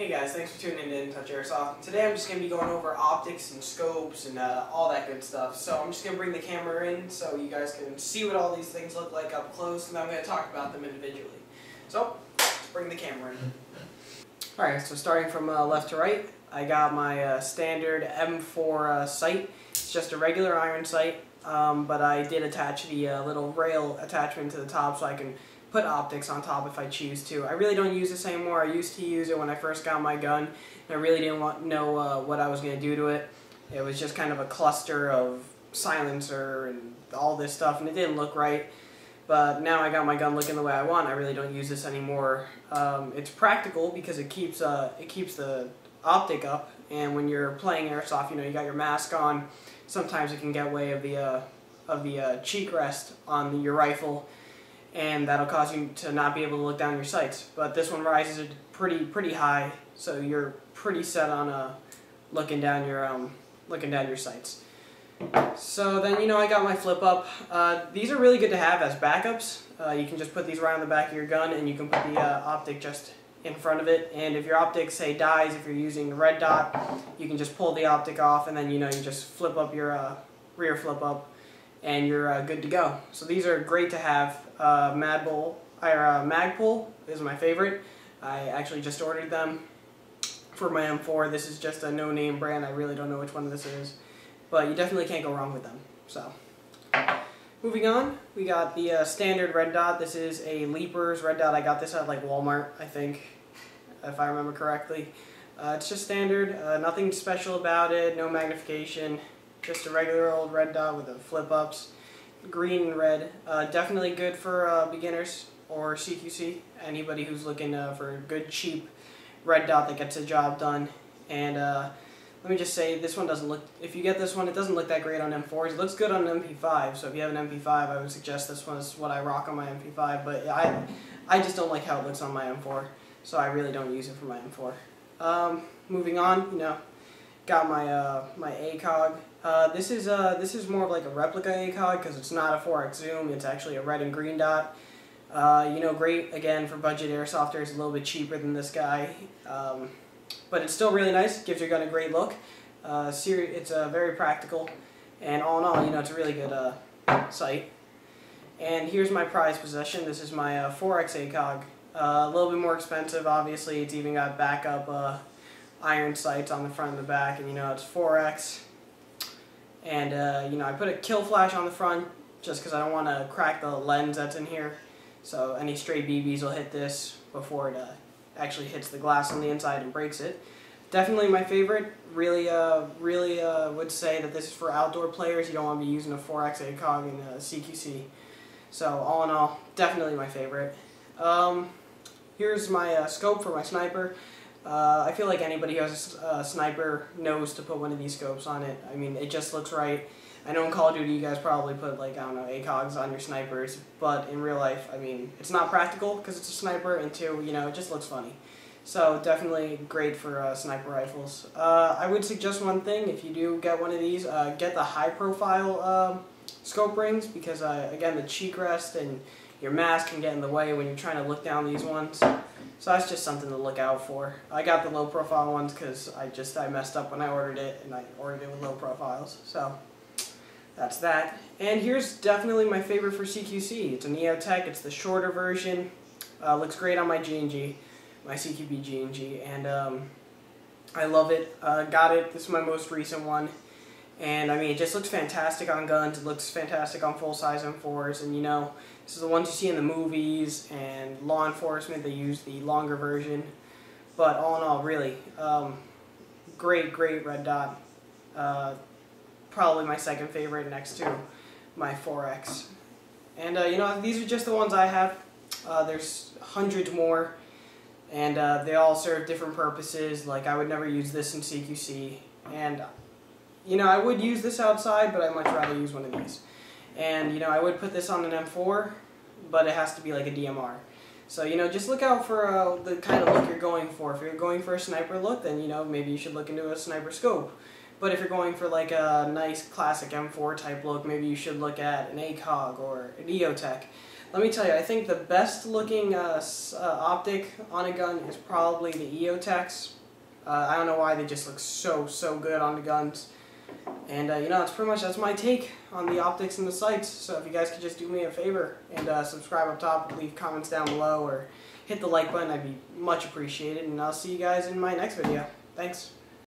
Hey guys, thanks for tuning in to Touch Airsoft. Today I'm just going to be going over optics and scopes and all that good stuff. So I'm just going to bring the camera in so you guys can see what all these things look like up close, and then I'm going to talk about them individually. So, let's bring the camera in. Alright, so starting from left to right, I got my standard M4 sight. It's just a regular iron sight, but I did attach the little rail attachment to the top so I can put optics on top if I choose to. I really don't use this anymore. I used to use it when I first got my gun, and I really didn't know what I was going to do to it. It was just kind of a cluster of silencer and all this stuff, and it didn't look right. But now I got my gun looking the way I want. I really don't use this anymore. It's practical because it keeps the optic up, and when you're playing airsoft, you know, you got your mask on. Sometimes it can get way of the cheek rest on your rifle, and that'll cause you to not be able to look down your sights. But this one rises it pretty high, so you're pretty set on looking down your sights. So then, you know, I got my flip up. These are really good to have as backups. You can just put these right on the back of your gun, and you can put the optic just in front of it. And if your optic, say, dies, if you're using the red dot, you can just pull the optic off, and then, you know, you just flip up your rear flip up, and you're good to go. So these are great to have. Magpul is my favorite. I actually just ordered them for my M4. This is just a no-name brand. I really don't know which one this is, but you definitely can't go wrong with them. So, moving on, we got the standard red dot. This is a Leapers red dot. I got this at like Walmart, I think, if I remember correctly. It's just standard, nothing special about it, no magnification. Just a regular old red dot with the flip-ups, green and red. Definitely good for beginners or CQC, anybody who's looking for a good, cheap red dot that gets the job done. And let me just say, this one doesn't look, if you get this one, it doesn't look that great on M4s. It looks good on an MP5, so if you have an MP5, I would suggest this one is what I rock on my MP5, but I just don't like how it looks on my M4, so I really don't use it for my M4. Moving on, you know, got my my ACOG. This is more of like a replica ACOG because it's not a 4x zoom. It's actually a red and green dot. You know, great again for budget airsofters. A little bit cheaper than this guy, but it's still really nice. Gives your gun a great look. It's very practical, and all in all, you know, it's a really good sight. And here's my prized possession. This is my 4x ACOG. A little bit more expensive, obviously. It's even got backup iron sights on the front and the back, and you know, it's 4x. And you know, I put a kill flash on the front just because I don't want to crack the lens that's in here. So any stray BBs will hit this before it actually hits the glass on the inside and breaks it. Definitely my favorite. Really would say that this is for outdoor players. You don't want to be using a 4x ACOG in CQC. So all in all, definitely my favorite. Here's my scope for my sniper. I feel like anybody who has a sniper knows to put one of these scopes on it. I mean, it just looks right. I know in Call of Duty you guys probably put, like, I don't know, ACOGs on your snipers, but in real life, I mean, it's not practical because it's a sniper, and two, you know, it just looks funny. So definitely great for sniper rifles. I would suggest one thing: if you do get one of these, get the high-profile scope rings, because again, the cheek rest and your mask can get in the way when you're trying to look down these ones. So that's just something to look out for. I got the low profile ones because I messed up when I ordered it, and I ordered it with low profiles. So that's that. And here's definitely my favorite for CQC. It's an EOTech. It's the shorter version. Looks great on my G&G, my CQB G&G, and I love it. Got it. This is my most recent one. And I mean, it just looks fantastic on guns. It looks fantastic on full-size M4s, and you know, this is the ones you see in the movies and law enforcement. They use the longer version, but all in all, really great red dot. Probably my second favorite next to my 4X. And you know, these are just the ones I have. There's hundreds more, and they all serve different purposes. Like, I would never use this in CQC, and you know, I would use this outside, but I'd much rather use one of these. And you know, I would put this on an M4, but it has to be like a DMR. So you know, just look out for the kind of look you're going for. If you're going for a sniper look, then you know, maybe you should look into a sniper scope. But if you're going for like a nice classic M4 type look, maybe you should look at an ACOG or an EOTech. Let me tell you, I think the best looking optic on a gun is probably the EOTechs. I don't know why, they just look so good on the guns. And you know, that's my take on the optics and the sights. So if you guys could just do me a favor and subscribe up top, leave comments down below, or hit the like button, I'd be much appreciated. And I'll see you guys in my next video. Thanks.